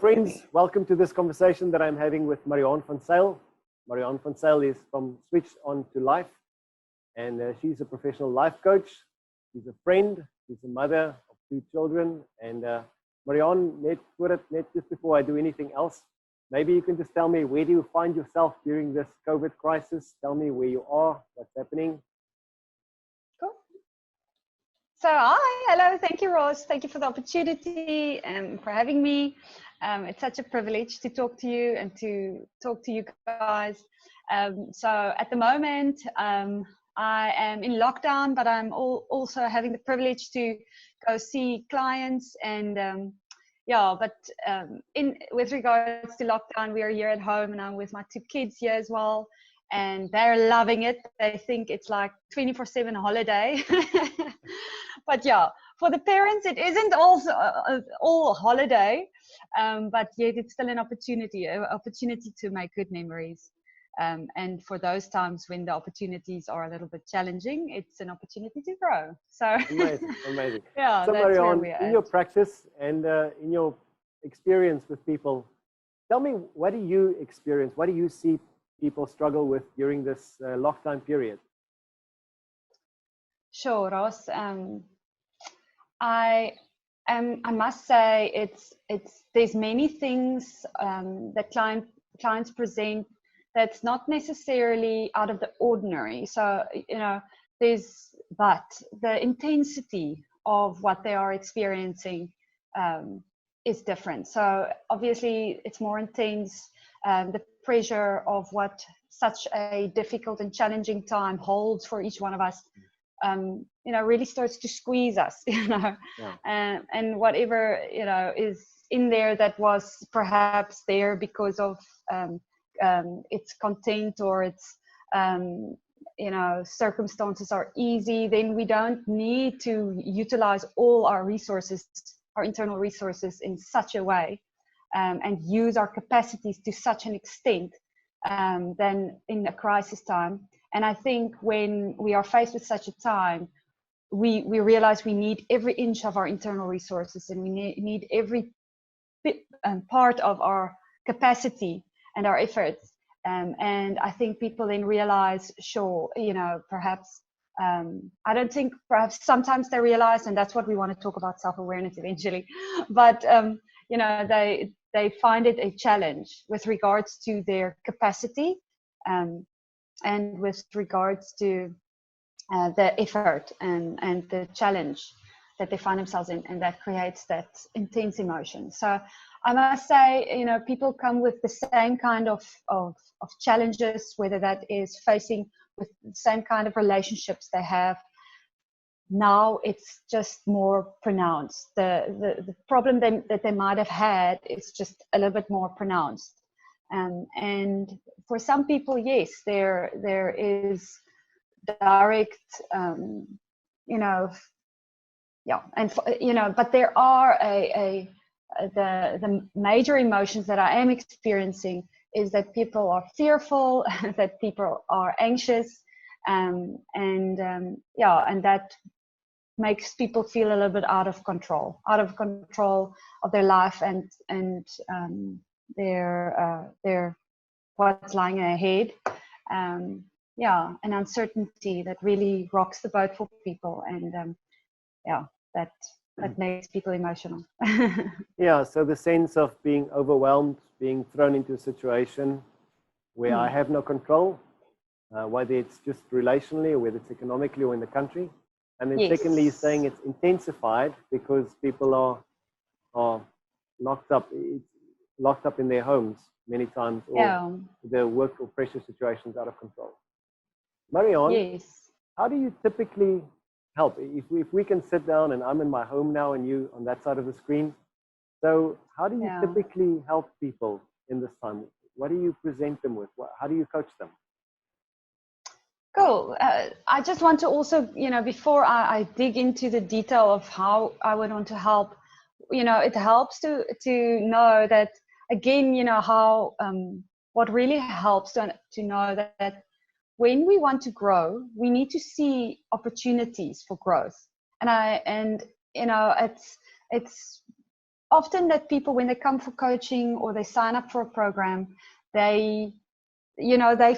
Friends, welcome to this conversation that I'm having with Mariaan van Zyl. Mariaan van Zyl is from Switch On to Life, and she's a professional life coach. She's a friend. She's a mother of 2 children. And Mariaan, net just before I do anything else, maybe you can just tell me, where do you find yourself during this COVID crisis? Tell me where you are, what's happening. Cool. So, hello, thank you, Ross. Thank you for the opportunity and for having me. It's such a privilege to talk to you and to talk to you guys. So at the moment, I am in lockdown, but I'm also having the privilege to go see clients. And with regards to lockdown, we are here at home, and I'm with my 2 kids here as well. And they're loving it. They think it's like 24/7 holiday. But yeah, for the parents, it isn't also all holiday, but yet it's still an opportunity to make good memories. And for those times when the opportunities are a little bit challenging, it's an opportunity to grow. So amazing. Yeah, so that's Mariaan, where we are. In your practice and in your experience with people, tell me, what do you experience? What do you see people struggle with during this lockdown period? Sure, Ross. I must say there's many things that clients present that's not necessarily out of the ordinary. So but the intensity of what they are experiencing is different. So obviously it's more intense. The pressure of what such a difficult and challenging time holds for each one of us, really starts to squeeze us, Yeah. And whatever, is in there that was perhaps there because of its content or its, circumstances are easy, then we don't need to utilize all our resources, our internal resources in such a way, and use our capacities to such an extent than in a crisis time. And I think when we are faced with such a time, we realize we need every inch of our internal resources, and we need every bit and part of our capacity and our efforts. And I think people then realize, sure, perhaps, I don't think perhaps sometimes they realize, and that's what we want to talk about, self-awareness eventually, but, they find it a challenge with regards to their capacity, and with regards to the effort and the challenge that they find themselves in, and that creates that intense emotion. So I must say, people come with the same kind of challenges, whether that is facing with the same kind of relationships they have. Now it's just more pronounced. The problem that they might have had is just a little bit more pronounced. And for some people, yes, there is direct, but there are the major emotions that I am experiencing is that people are fearful, that people are anxious, and that makes people feel a little bit out of control of their life and their what's lying ahead. An uncertainty that really rocks the boat for people, and that makes people emotional. Yeah, so the sense of being overwhelmed, being thrown into a situation where I have no control, whether it's just relationally or whether it's economically or in the country. And then Yes. secondly, saying it's intensified because people are locked up in their homes many times, or their work or pressure situations out of control. Mariaan, yes. How do you typically help? If we can sit down and I'm in my home now and you on that side of the screen, so how do you typically help people in this time? What do you present them with? How do you coach them? Cool. I just want to also, before I dig into the detail of how I would want to help, it helps to know that, again, how what really helps to know that when we want to grow, we need to see opportunities for growth. And it's often that people, when they come for coaching or they sign up for a program, they've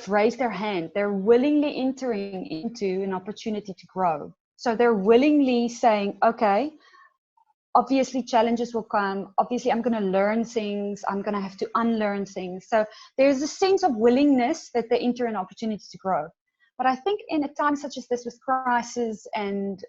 raised their hand. They're willingly entering into an opportunity to grow. So they're willingly saying, okay, obviously challenges will come. Obviously, I'm going to learn things. I'm going to have to unlearn things. So there's a sense of willingness that they enter an opportunity to grow. But I think in a time such as this, with crisis and,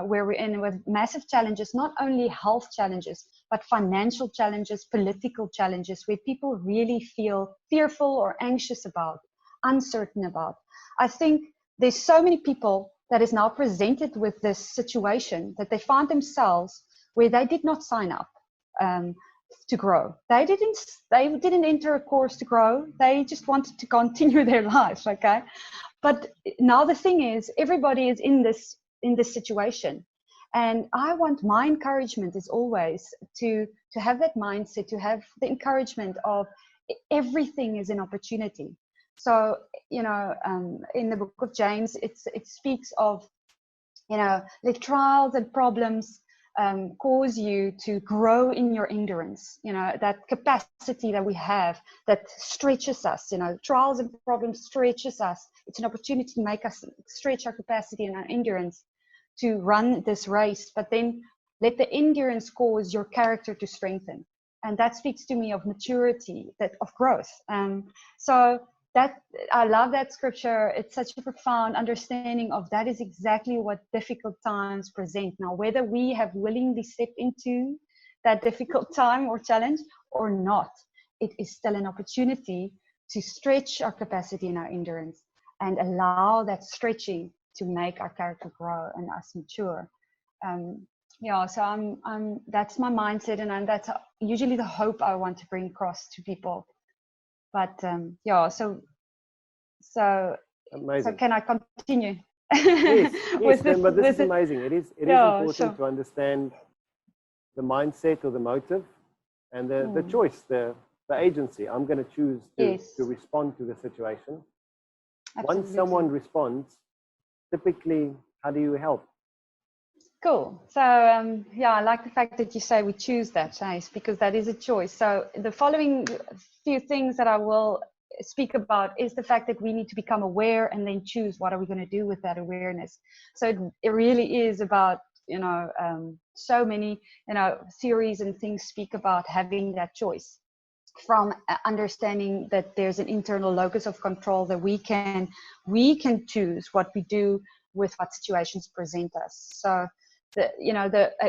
where we're in with massive challenges, not only health challenges, but financial challenges, political challenges, where people really feel fearful or anxious about, uncertain about. I think there's so many people that is now presented with this situation that they find themselves where they did not sign up to grow. They didn't enter a course to grow. They just wanted to continue their life, okay? But now the thing is, everybody is in this situation. And my encouragement is always to have that mindset, to have the encouragement of everything is an opportunity. So, in the book of James, it speaks of, the trials and problems cause you to grow in your endurance, that capacity that we have that stretches us, trials and problems stretches us. It's an opportunity to make us stretch our capacity and our endurance to run this race, but then let the endurance cause your character to strengthen. And that speaks to me of maturity, of growth. So that, I love that scripture. It's such a profound understanding of that is exactly what difficult times present. Now, whether we have willingly stepped into that difficult time or challenge or not, it is still an opportunity to stretch our capacity and our endurance and allow that stretching to make our character grow and us mature. So I'm that's my mindset, and that's usually the hope I want to bring across to people. But so amazing. So can I continue? Yes, but this is amazing. It is important to understand the mindset or the motive and the choice, the agency. I'm going to choose to respond to the situation. Absolutely. Once someone responds, typically, how do you help? Cool. So, I like the fact that you say we choose that, Chase, because that is a choice. So the following few things that I will speak about is the fact that we need to become aware and then choose what are we going to do with that awareness. So it really is about, so many, theories and things speak about having that choice, from understanding that there's an internal locus of control, that we can choose what we do with what situations present us. So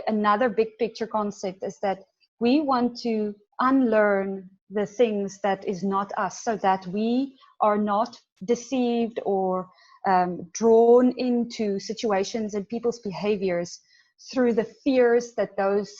another big picture concept is that we want to unlearn the things that is not us, so that we are not deceived or drawn into situations and people's behaviors through the fears that those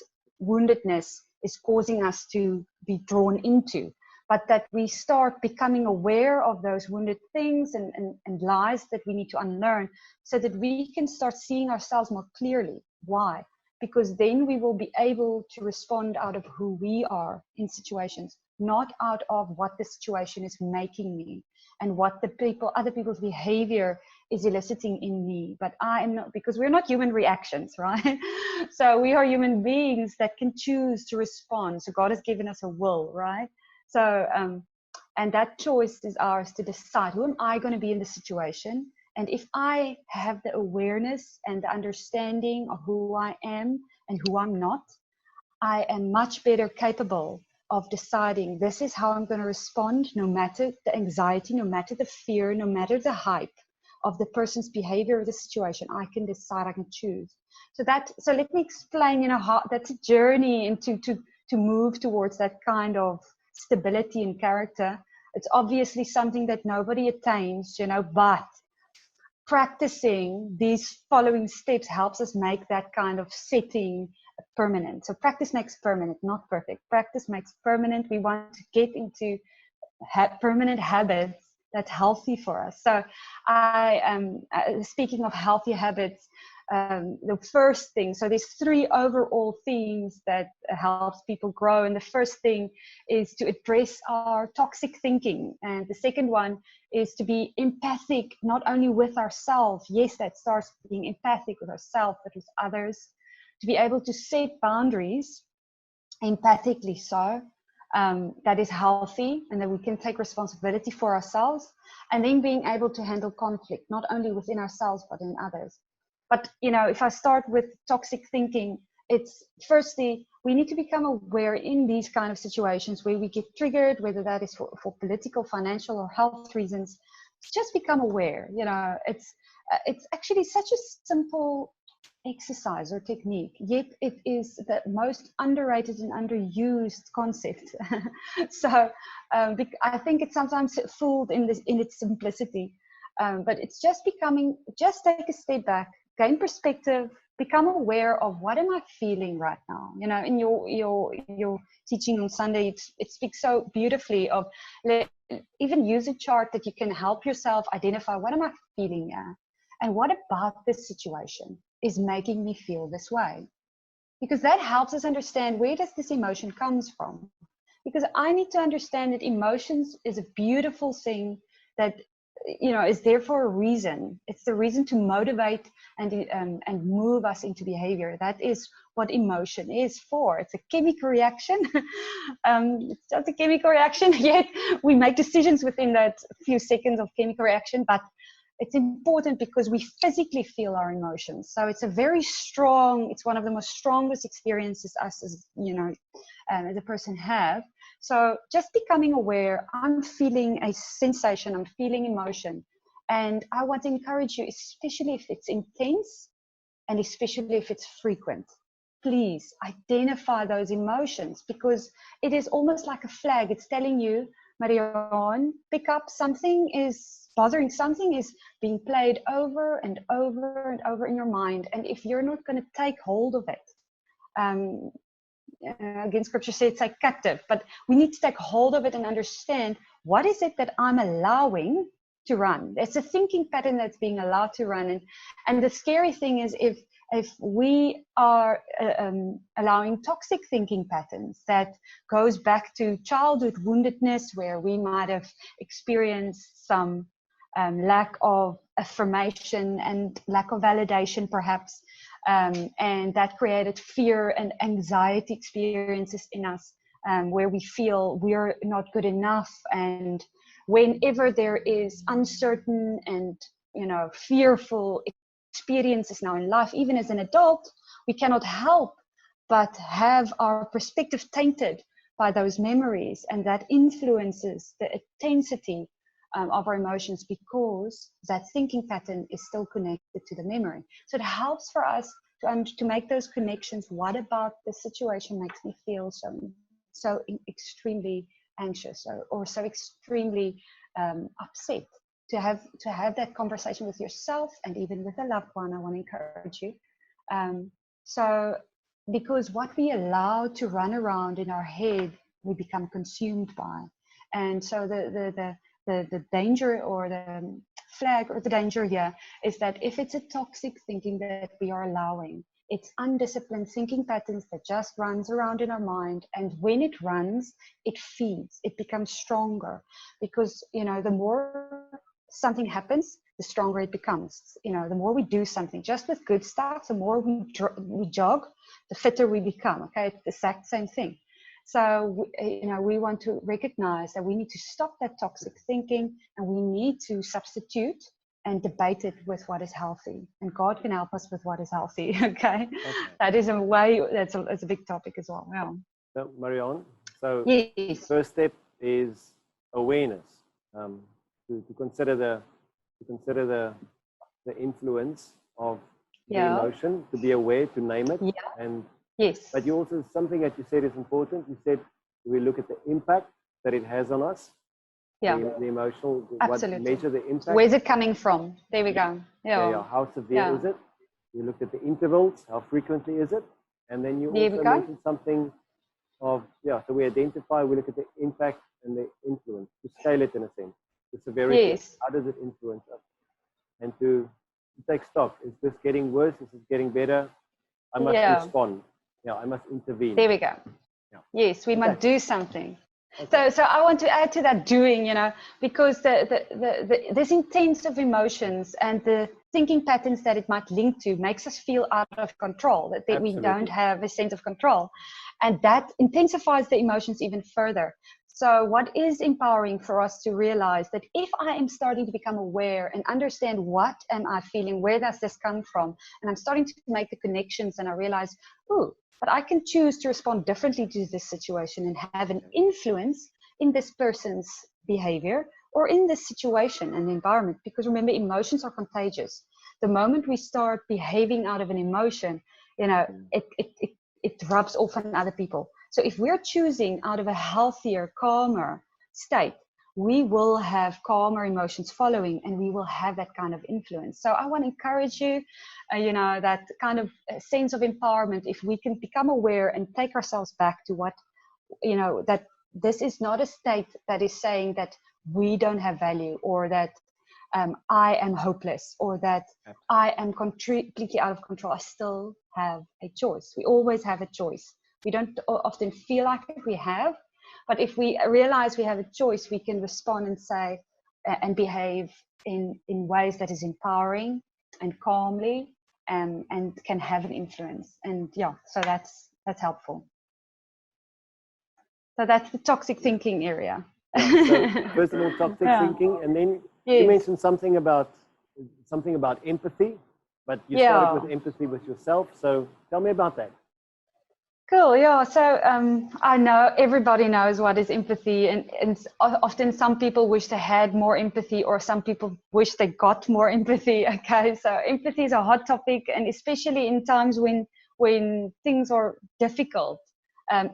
woundedness is causing us to be drawn into, but that we start becoming aware of those wounded things and lies that we need to unlearn, so that we can start seeing ourselves more clearly. Why? Because then we will be able to respond out of who we are in situations, not out of what the situation is making me and what other people's behavior is eliciting in me. But I am not, because we're not human reactions, right? So we are human beings that can choose to respond. So God has given us a will, right? So, and that choice is ours to decide, who am I going to be in the situation? And if I have the awareness and the understanding of who I am and who I'm not, I am much better capable of deciding this is how I'm going to respond, no matter the anxiety, no matter the fear, no matter the hype of the person's behavior or the situation. I can decide, I can choose. So let me explain, how that's a journey into to move towards that kind of stability in character. It's obviously something that nobody attains, but practicing these following steps helps us make that kind of setting permanent. So practice makes permanent, not perfect. Practice makes permanent. We want to get into permanent habits that's healthy for us. So I am speaking of healthy habits. The first thing, so there's 3 overall themes that helps people grow, and the first thing is to address our toxic thinking, and the second one is to be empathic, not only with ourselves. Yes, that starts being empathic with ourselves, but with others, to be able to set boundaries empathically so, that is healthy, and that we can take responsibility for ourselves, and then being able to handle conflict, not only within ourselves, but in others. But, you know, if I start with toxic thinking, it's firstly, we need to become aware in these kind of situations where we get triggered, whether that is for political, financial, or health reasons. Just become aware. You know, it's actually such a simple exercise or technique, yet it is the most underrated and underused concept. So I think it's sometimes fooled in its simplicity, but it's just take a step back, gain perspective, become aware of what am I feeling right now. You know, in your teaching on Sunday, it speaks so beautifully of even use a chart that you can help yourself identify what am I feeling now, and what about this situation is making me feel this way, because that helps us understand where does this emotion comes from. Because I need to understand that emotions is a beautiful thing that, you know, is there for a reason. It's the reason to motivate and move us into behavior. That is what emotion is for. It's a chemical reaction. It's just a chemical reaction, yet we make decisions within that few seconds of chemical reaction, but it's important because we physically feel our emotions. So it's a very strong, it's one of the most strongest experiences us as, you know, as a person have. So just becoming aware, I'm feeling a sensation, I'm feeling emotion. And I want to encourage you, especially if it's intense and especially if it's frequent, please identify those emotions, because it is almost like a flag. It's telling you, Mariaan, pick up, something is bothering, something is being played over and over and over in your mind. And if you're not going to take hold of it, again, scripture says take captive, but we need to take hold of it and understand what is it that I'm allowing to run. It's a thinking pattern that's being allowed to run. And the scary thing is if we are allowing toxic thinking patterns that goes back to childhood woundedness, where we might have experienced some lack of affirmation and lack of validation perhaps, and that created fear and anxiety experiences in us, where we feel we're not good enough. And whenever there is uncertain and, you know, fearful experiences now in life, even as an adult, we cannot help but have our perspective tainted by those memories, and that influences the intensity of our emotions, because that thinking pattern is still connected to the memory. So it helps for us to make those connections. What about the situation makes me feel so extremely anxious or so extremely upset? To have that conversation with yourself and even with a loved one, I want to encourage you. So because what we allow to run around in our head, we become consumed by. And so the danger or the flag or the danger here is that if it's a toxic thinking that we are allowing, it's undisciplined thinking patterns that just runs around in our mind. And when it runs, it feeds, it becomes stronger, because, you know, the more something happens, the stronger it becomes. You know, the more we do something just with good stuff, the more we jog, the fitter we become. Okay, it's the exact same thing. So, you know, we want to recognize that we need to stop that toxic thinking, and we need to substitute and debate it with what is healthy. And God can help us with what is healthy. Okay, that is a way. That's a big topic as well. Yeah. So, Mariaan, so yes. First step is awareness. To consider the influence of the emotion, to be aware, to name it. Yeah. And yes. But you also, something that you said is important. You said we look at the impact that it has on us. Yeah. The emotional. Absolutely. What measure the impact. Where's it coming from? There we go. Yeah. How severe is it? You looked at the intervals. How frequently is it? And then you also mentioned something of so we identify. We look at the impact and the influence to scale it in a sense. The severity. Yes. How does it influence us? And to take stock. Is this getting worse? Is it getting better? I must respond. I must intervene. There we go. Yeah. Yes, we must do something. Okay. So I want to add to that doing, because this intense of emotions and the thinking patterns that it might link to makes us feel out of control, that we don't have a sense of control. And that intensifies the emotions even further. So what is empowering for us to realize that if I am starting to become aware and understand what am I feeling, where does this come from, and I'm starting to make the connections, and I realize, oh, but I can choose to respond differently to this situation and have an influence in this person's behavior or in this situation and environment. Because remember, emotions are contagious. The moment we start behaving out of an emotion, you know, it rubs off on other people. So if we're choosing out of a healthier, calmer state, we will have calmer emotions following, and we will have that kind of influence. So I want to encourage you, you know, that kind of sense of empowerment. If we can become aware and take ourselves back to what, you know, that this is not a state that is saying that we don't have value, or that I am hopeless, or that I am completely out of control. I still have a choice. We always have a choice. We don't often feel like it, we have, but if we realize we have a choice, we can respond and say and behave in ways that is empowering and calmly, and can have an influence. And yeah, so that's helpful. So that's the toxic thinking area. Yeah, so first of all, toxic thinking, and then you mentioned something about empathy, but you started with empathy with yourself. So tell me about that. Cool. Yeah. So I know everybody knows what is empathy, and often some people wish they had more empathy, or some people wish they got more empathy. Okay. So empathy is a hot topic, and especially in times when things are difficult.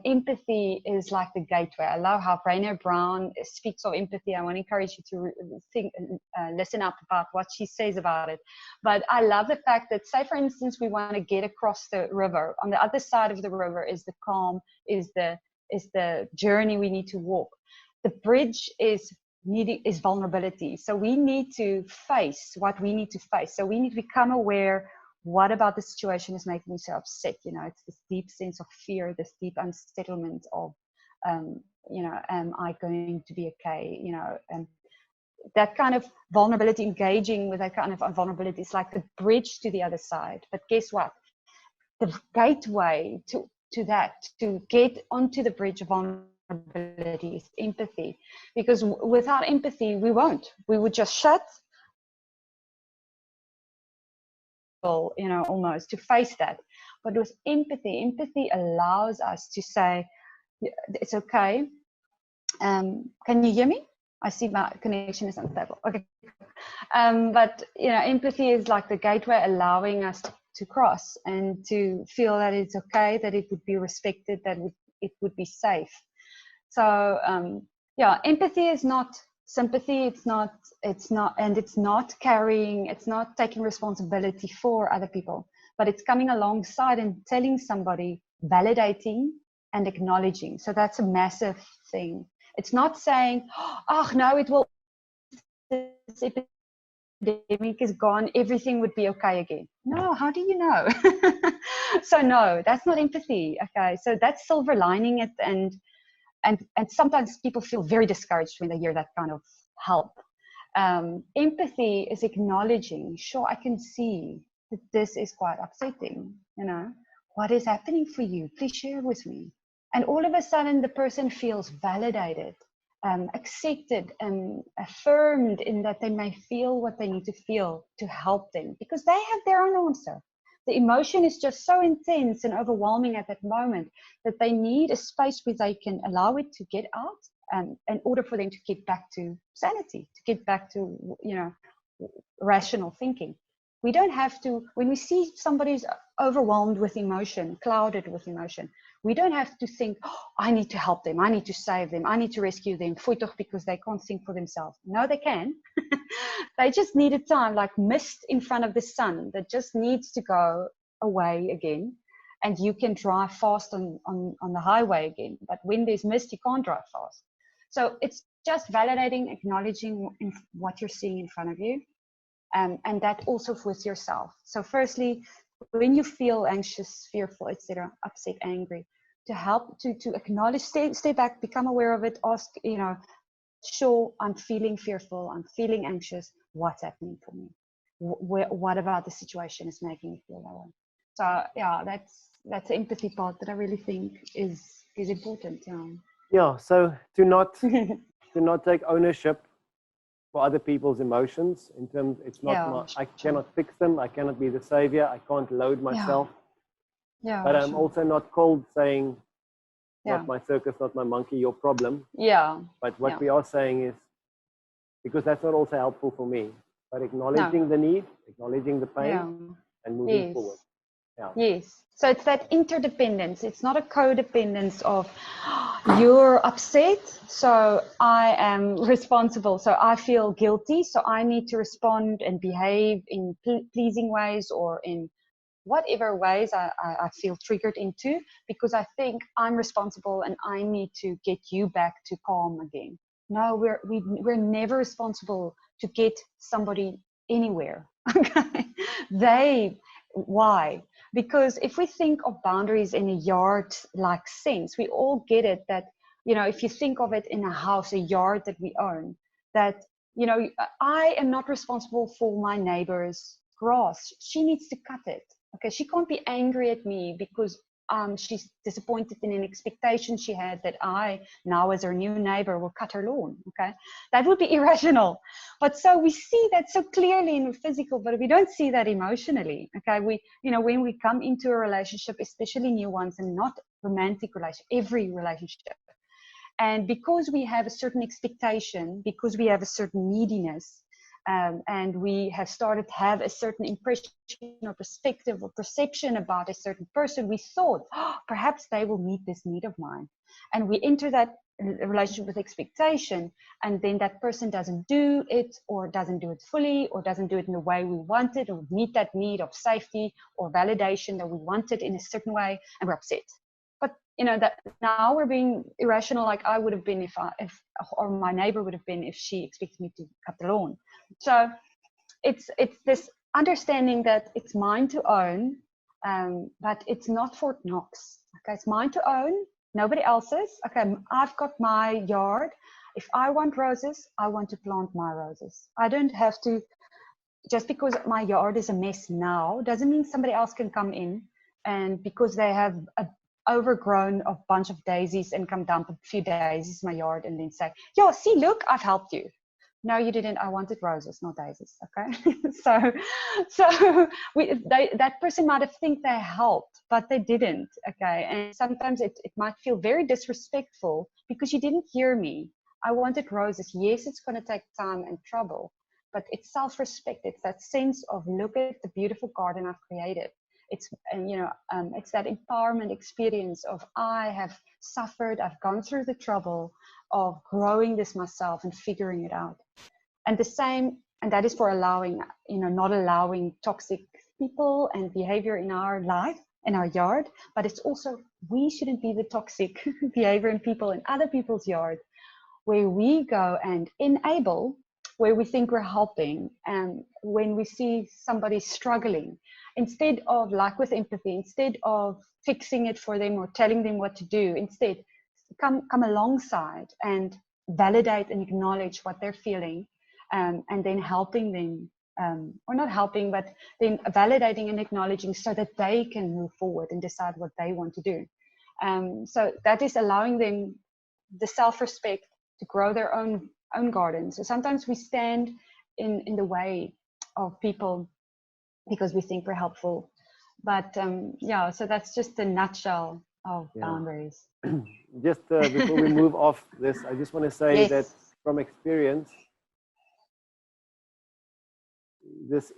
Empathy is like the gateway. I love how Brené Brown speaks of empathy. I want to encourage you to listen up about what she says about it. But I love the fact that, say, for instance, we want to get across the river. On the other side of the river is the calm, is the journey we need to walk. The bridge is vulnerability. So we need to face what we need to face. So we need to become aware. What about the situation is making me so upset? You know, it's this deep sense of fear, this deep unsettlement of, you know, am I going to be okay? You know, and that kind of vulnerability, engaging with that kind of vulnerability is like the bridge to the other side. But guess what? The gateway to that, to get onto the bridge of vulnerability, is empathy. Because without empathy, we would just shut, you know, almost to face that. But with empathy allows us to say, it's okay. Can you hear me? I see my connection is unstable. Okay. But you know, empathy is like the gateway, allowing us to cross and to feel that it's okay, that it would be respected, that it would be safe. So yeah, empathy is not sympathy. It's not taking responsibility for other people, but it's coming alongside and telling somebody, validating and acknowledging. So that's a massive thing. It's not saying, oh no, it will, this epidemic is gone, everything would be okay again. No, how do you know? So no, that's not empathy. Okay, so that's silver lining it, and sometimes people feel very discouraged when they hear that kind of help. Empathy is acknowledging, sure, I can see that this is quite upsetting. You know, what is happening for you? Please share with me. And all of a sudden, the person feels validated, accepted, and affirmed in that they may feel what they need to feel to help them, because they have their own answer. The emotion is just so intense and overwhelming at that moment that they need a space where they can allow it to get out, in order for them to get back to sanity, to get back to, you know, rational thinking. We don't have to, when we see somebody's overwhelmed with emotion, clouded with emotion, we don't have to think, oh, I need to help them, I need to save them, I need to rescue them, because they can't think for themselves. No, they can. They just need a time, like mist in front of the sun, that just needs to go away again. And you can drive fast on the highway again. But when there's mist, you can't drive fast. So it's just validating, acknowledging what you're seeing in front of you. And that also with yourself. So firstly, when you feel anxious, fearful, etc., upset, angry, to help to acknowledge, stay back, become aware of it, ask, you know, sure, I'm feeling fearful, I'm feeling anxious, what's happening for me? what about the situation is making me feel that way. So yeah, that's the empathy part that I really think is important. Yeah. So to not take ownership for other people's emotions, in terms, it's not I cannot fix them. I cannot be the savior. I can't load myself. Yeah. But I'm also not cold saying, not my circus, not my monkey, your problem. Yeah. But what we are saying is, because that's not also helpful for me, but acknowledging the need, acknowledging the pain, and moving forward. Yeah. Yes. So it's that interdependence. It's not a codependence of you're upset, so I am responsible. So I feel guilty, so I need to respond and behave in pleasing ways or in whatever ways I feel triggered into, because I think I'm responsible and I need to get you back to calm again. No, we're never responsible to get somebody anywhere. Okay. Why? Because if we think of boundaries in a yard-like sense, we all get it that, if you think of it in a house, a yard that we own, that, I am not responsible for my neighbor's grass. She needs to cut it. Okay, she can't be angry at me because she's disappointed in an expectation she had that I, now as her new neighbor, will cut her lawn. Okay, that would be irrational. But so we see that so clearly in the physical, but we don't see that emotionally. Okay, when we come into a relationship, especially new ones and not romantic relationship, every relationship, and because we have a certain expectation, because we have a certain neediness, and we have started to have a certain impression or perspective or perception about a certain person, we thought, perhaps they will meet this need of mine. And we enter that relationship with expectation, and then that person doesn't do it, or doesn't do it fully, or doesn't do it in the way we wanted, or meet that need of safety or validation that we wanted in a certain way, and we're upset. But that now we're being irrational, like I would have been if or my neighbor would have been if she expected me to cut the lawn. So it's this understanding that it's mine to own, but it's not Fort Knox. Okay, it's mine to own, nobody else's. Okay, I've got my yard. If I want roses, I want to plant my roses. I don't have to, just because my yard is a mess now, doesn't mean somebody else can come in, and because they have overgrown a bunch of daisies and come dump a few daisies in my yard and then say, "Yo, see, look, I've helped you." No, you didn't. I wanted roses, not daisies. Okay. so that person might have think they helped, but they didn't. Okay. And sometimes it might feel very disrespectful because you didn't hear me. I wanted roses. Yes, it's going to take time and trouble, but it's self-respect. It's that sense of, look at the beautiful garden I've created. It's that empowerment experience of, I have suffered, I've gone through the trouble of growing this myself and figuring it out. And the same, and that is for allowing, not allowing toxic people and behavior in our life, in our yard, but it's also, we shouldn't be the toxic behavior in people in other people's yard, where we go and enable, where we think we're helping, and when we see somebody struggling, instead of, like with empathy, instead of fixing it for them or telling them what to do, instead come alongside and validate and acknowledge what they're feeling, and then helping them, or not helping, but then validating and acknowledging so that they can move forward and decide what they want to do. So that is allowing them the self-respect to grow their own garden. So sometimes we stand in the way of people because we think we're helpful. But so that's just a nutshell of boundaries. Just before we move off this, I just want to say that from experience, this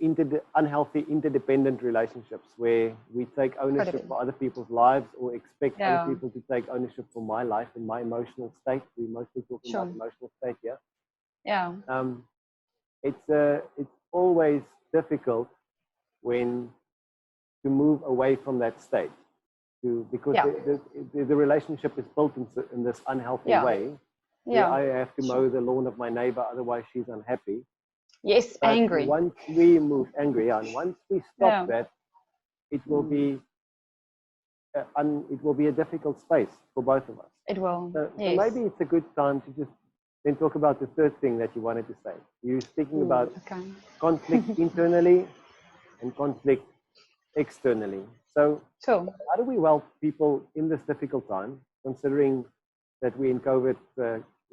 unhealthy interdependent relationships where we take ownership for other people's lives or expect other people to take ownership for my life and my emotional state. We mostly talk about emotional state here. Yeah. It's always difficult when to move away from that state, because the relationship is built in this unhealthy way. Where I have to mow the lawn of my neighbor, otherwise she's unhappy. Yes, but angry. Once we move angry, and once we stop that, it will be a difficult space for both of us. It will. So maybe it's a good time to just then talk about the third thing that you wanted to say. You're speaking about Okay. conflict internally and conflict externally. So Sure. how do we help people in this difficult time, considering that we're in COVID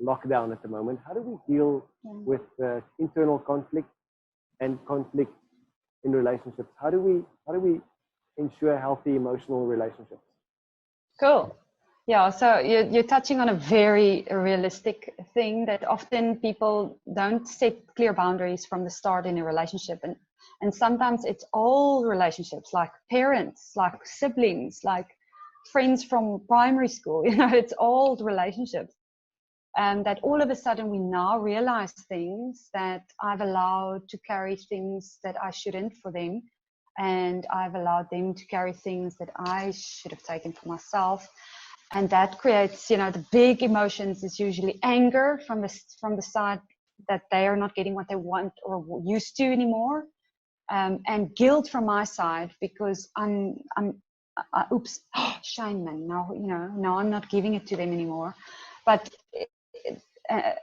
lockdown at the moment? How do we deal with internal conflict and conflict in relationships? How do we ensure healthy emotional relationships? Cool. Yeah, so you're touching on a very realistic thing that often people don't set clear boundaries from the start in a relationship. And sometimes it's old relationships, like parents, like siblings, like friends from primary school. It's old relationships. And that all of a sudden we now realize things that I've allowed to carry things that I shouldn't for them. And I've allowed them to carry things that I should have taken for myself. And that creates, the big emotions is usually anger from the side that they are not getting what they want or used to anymore, and guilt from my side because oops, shame, man. Now I'm not giving it to them anymore. But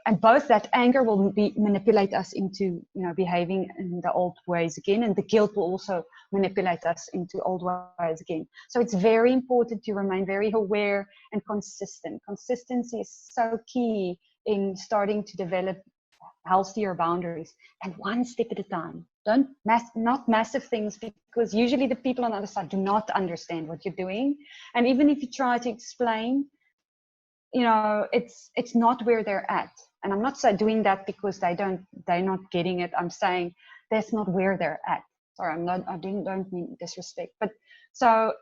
and both that anger will manipulate us into behaving in the old ways again, and the guilt will also manipulate us into old ways again. So it's very important to remain very aware and consistent. Consistency is so key in starting to develop healthier boundaries, and one step at a time. Not massive things, because usually the people on the other side do not understand what you're doing, and even if you try to explain, it's not where they're at. And I'm not doing that because they're not getting it. I'm saying that's not where they're at. Sorry, I don't mean disrespect, but so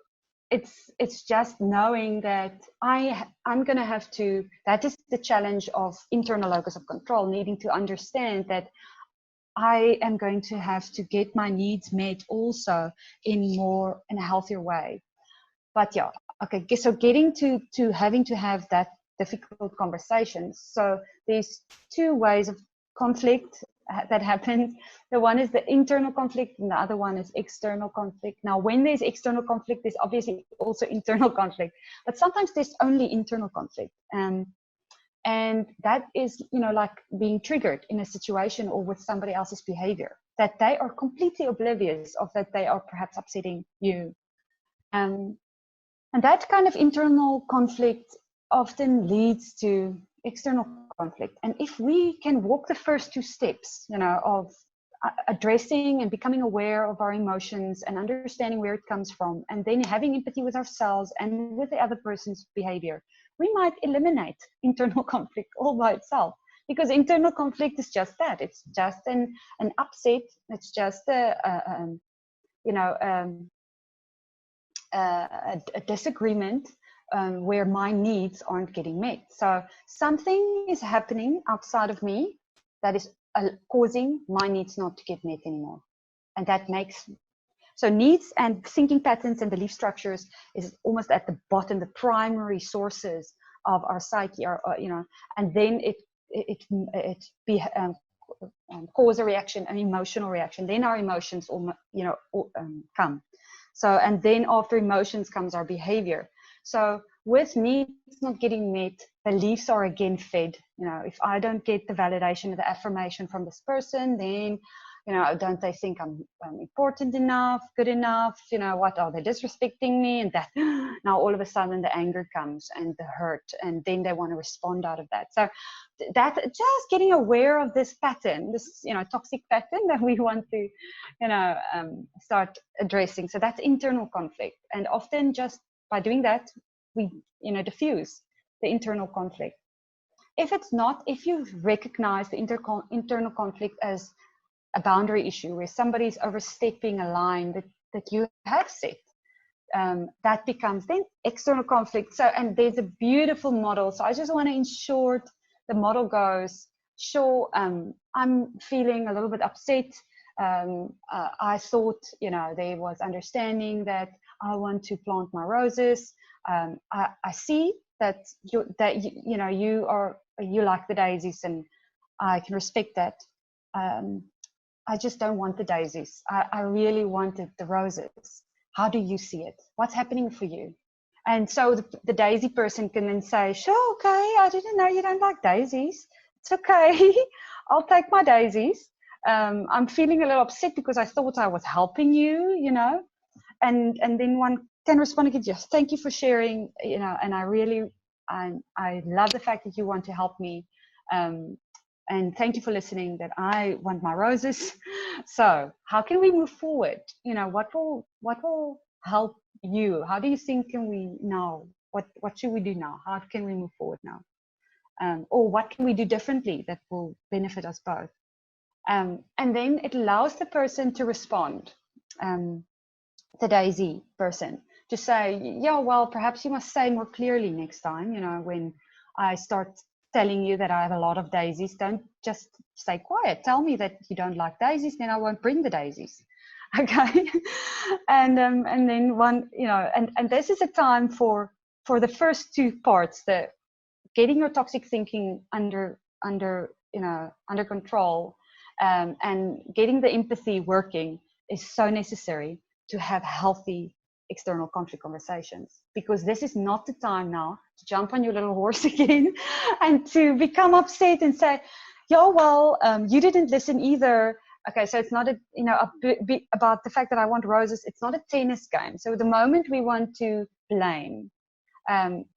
it's just knowing that I'm going to have to, that is the challenge of internal locus of control, needing to understand that I am going to have to get my needs met also in a healthier way. But yeah, okay, so getting to having to have that difficult conversations. So there's two ways of conflict that happens. The one is the internal conflict, and the other one is external conflict. Now, when there's external conflict, there's obviously also internal conflict, but sometimes there's only internal conflict. And that is, like being triggered in a situation or with somebody else's behavior that they are completely oblivious of, that they are perhaps upsetting you. And that kind of internal conflict often leads to external conflict. And if we can walk the first two steps, of addressing and becoming aware of our emotions and understanding where it comes from, and then having empathy with ourselves and with the other person's behavior, we might eliminate internal conflict all by itself. Because internal conflict is just that. It's just an upset. It's just a disagreement where my needs aren't getting met. So something is happening outside of me that is causing my needs not to get met anymore. And that makes, so needs and thinking patterns and belief structures is almost at the bottom, the primary sources of our psyche, and then it cause a reaction, an emotional reaction. Then our emotions come. So, and then after emotions comes our behavior. So with needs not getting met, beliefs are again fed. If I don't get the validation or the affirmation from this person, then, don't they think I'm important enough, good enough? What, are they disrespecting me? And that, now all of a sudden the anger comes and the hurt, and then they want to respond out of that. So that, just getting aware of this pattern, this, toxic pattern that we want to, start addressing. So that's internal conflict. And often just by doing that, we, diffuse the internal conflict. If you recognize the internal conflict as a boundary issue where somebody's overstepping a line that you have set, that becomes then external conflict. So, and there's a beautiful model. So I just want to, in short, the model goes, sure, I'm feeling a little bit upset. I thought, there was understanding that I want to plant my roses. I see that you like the daisies, and I can respect that. I just don't want the daisies. I really wanted the roses. How do you see it? What's happening for you? And so the daisy person can then say, sure, okay, I didn't know you don't like daisies. it's okay. I'll take my daisies. I'm feeling a little upset because I thought I was helping you, you know. And then one can respond again, yes, thank you for sharing, you know, and I love the fact that you want to help me. And thank you for listening, that I want my roses. So how can we move forward? You know, what will help you? How do you think can we now? What should we do now? How can we move forward now? Or what can we do differently that will benefit us both? And then it allows the person to respond, the daisy person, to say, yeah, well, perhaps you must say more clearly next time, you know, when I start telling you that I have a lot of daisies, don't just stay quiet. Tell me that you don't like daisies, then I won't bring the daisies. Okay. And then one, you know, and this is a time for the first two parts, the getting your toxic thinking under control, and getting the empathy working is so necessary to have healthy external conflict conversations, because this is not the time now to jump on your little horse again and to become upset and say, yeah, well, you didn't listen either. Okay, so it's not about the fact that I want roses. It's not a tennis game. So the moment we want to blame,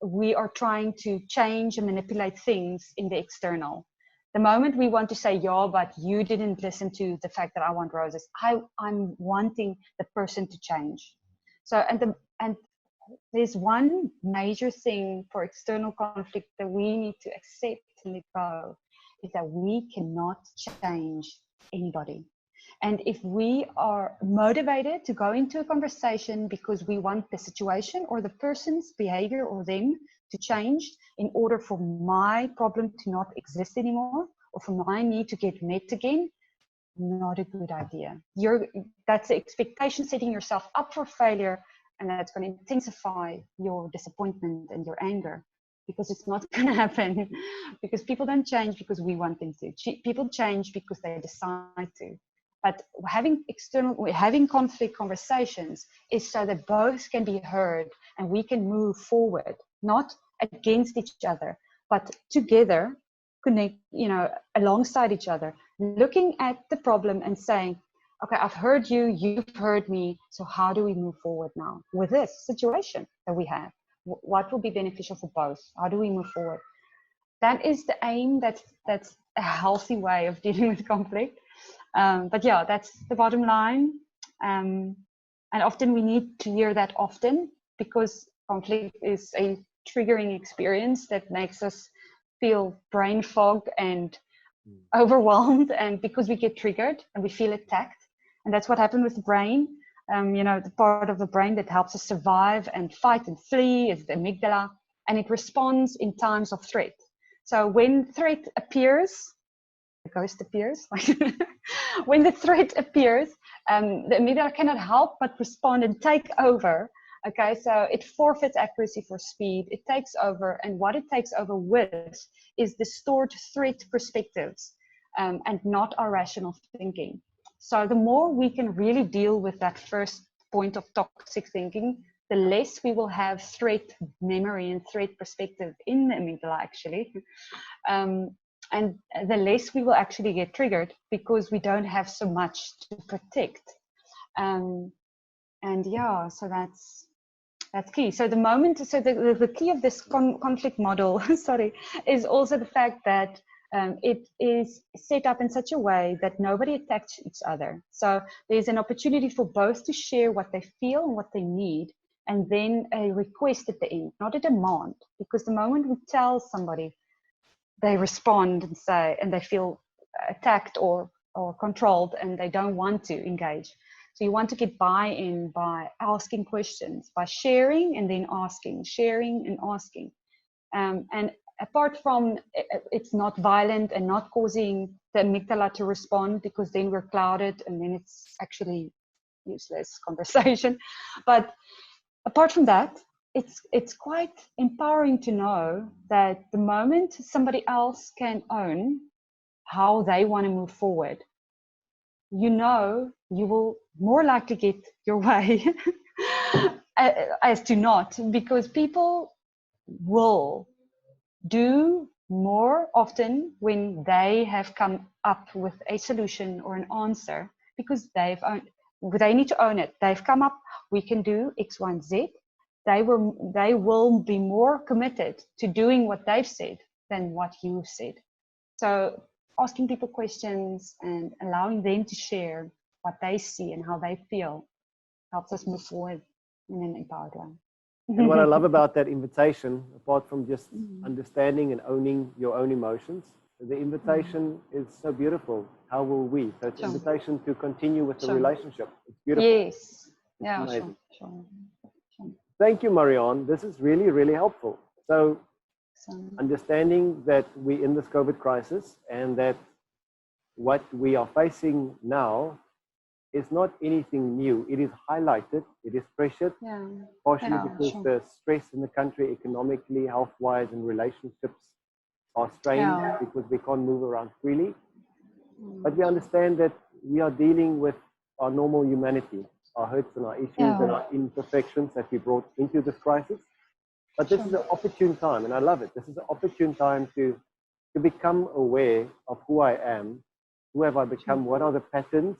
we are trying to change and manipulate things in the external. The moment we want to say, yeah, but you didn't listen to the fact that I want roses, I'm wanting the person to change. So, and there's one major thing for external conflict that we need to accept and let go, is that we cannot change anybody. And if we are motivated to go into a conversation because we want the situation or the person's behavior or them to change in order for my problem to not exist anymore, or for my need to get met again, not a good idea. That's the expectation, setting yourself up for failure, and that's going to intensify your disappointment and your anger, because it's not going to happen. Because people don't change because we want them to. People change because they decide to. But having conflict conversations is so that both can be heard and we can move forward, not against each other, but together, connect, you know, alongside each other, looking at the problem and saying, okay, I've heard you, you've heard me, so how do we move forward now with this situation that we have? What will be beneficial for both? How do we move forward? That is the aim. That's a healthy way of dealing with conflict. But yeah, that's the bottom line. And often we need to hear that often, because conflict is a triggering experience that makes us feel brain fog and overwhelmed, and because we get triggered and we feel attacked. And that's what happened with the brain. You know, the part of the brain that helps us survive and fight and flee is the amygdala, and it responds in times of threat. So when threat appears, the ghost appears, when the threat appears, the amygdala cannot help but respond and take over. Okay, so it forfeits accuracy for speed, it takes over, and what it takes over with is the stored threat perspectives, and not our rational thinking. So the more we can really deal with that first point of toxic thinking, the less we will have threat memory and threat perspective in the amygdala, actually. And the less we will actually get triggered, because we don't have so much to protect. And yeah, so that's key. So the key of this conflict model, sorry, is also the fact that it is set up in such a way that nobody attacks each other. So there's an opportunity for both to share what they feel and what they need, and then a request at the end, not a demand. Because the moment we tell somebody, they respond and say, and they feel attacked or controlled, and they don't want to engage. So you want to get buy-in by asking questions, by sharing and then asking, sharing and asking. And apart from it's not violent and not causing the amygdala to respond, because then we're clouded and then it's actually useless conversation. But apart from that, it's quite empowering to know that the moment somebody else can own how they want to move forward, you know, you will more likely get your way as to not, because people will do more often when they have come up with a solution or an answer, because they need to own it. They've come up, we can do X, Y, and Z. They will be more committed to doing what they've said than what you've said. So asking people questions and allowing them to share what they see and how they feel helps us move forward in an empowered way. And what I love about that invitation, apart from just understanding and owning your own emotions, the invitation is so beautiful. How will we? So it's an invitation to continue with the relationship. It's beautiful. Yes. Yeah, sure. Thank you, Mariaan. This is really, really helpful. So understanding that we're in this COVID crisis and that what we are facing now is not anything new. It is highlighted, it is pressured, partially because the stress in the country economically, health-wise, and relationships are strained because we can't move around freely. But we understand that we are dealing with our normal humanity, our hurts and our issues and our imperfections that we brought into this crisis. But this is an opportune time, and I love it. This is an opportune time to become aware of who I am, who have I become, what are the patterns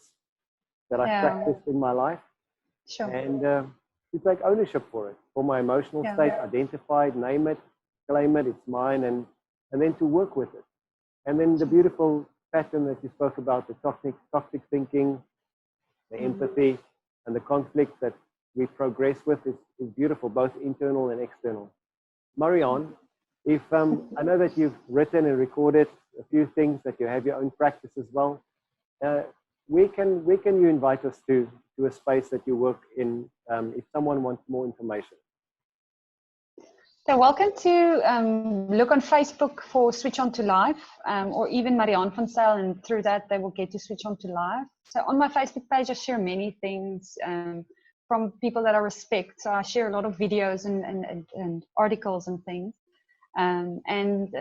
that I practiced in my life, and to take ownership for it, for my emotional state, identify it, name it, claim it, it's mine, and then to work with it. And then the beautiful pattern that you spoke about, the toxic thinking, the empathy, and the conflict that we progress with is beautiful, both internal and external. Mariaan, if I know that you've written and recorded a few things, that you have your own practice as well. Where can you invite us to a space that you work in if someone wants more information? They're welcome to look on Facebook for Switch On to Life, or even Mariaan van Zyl, and through that they will get to Switch On to Life. So on my Facebook page I share many things from people that I respect. So I share a lot of videos and articles and things, and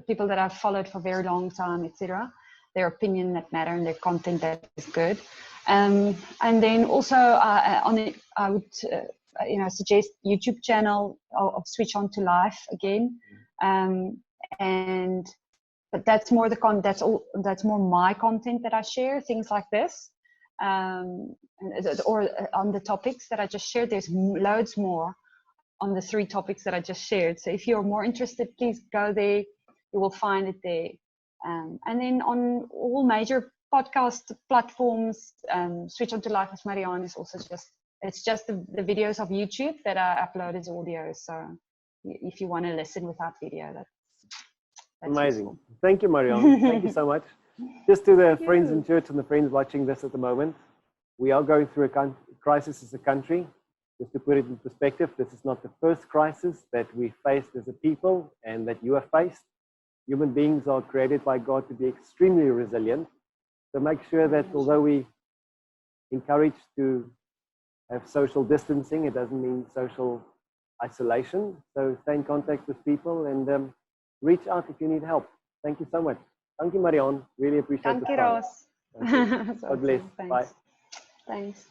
people that I've followed for a very long time, etc. Their opinion that matter and their content that is good. And then also I would suggest YouTube channel of Switch On to Life again. But that's more that's more my content that I share, things like this. Or on the topics that I just shared. There's loads more on the 3 topics that I just shared. So if you're more interested, please go there. You will find it there. And then on all major podcast platforms, Switch On to Life with Mariaan is also just the videos of YouTube that I upload as audio. So if you want to listen without video, that's amazing. Useful. Thank you, Mariaan. Thank you so much. Just to the friends in church and the friends watching this at the moment, we are going through a crisis as a country. Just to put it in perspective, this is not the first crisis that we faced as a people and that you have faced. Human beings are created by God to be extremely resilient. So make sure that although we encourage to have social distancing, it doesn't mean social isolation. So stay in contact with people and reach out if you need help. Thank you so much. Thank you, Mariaan. Really appreciate it. Thank you, Ross. God bless. Thanks. Bye. Thanks.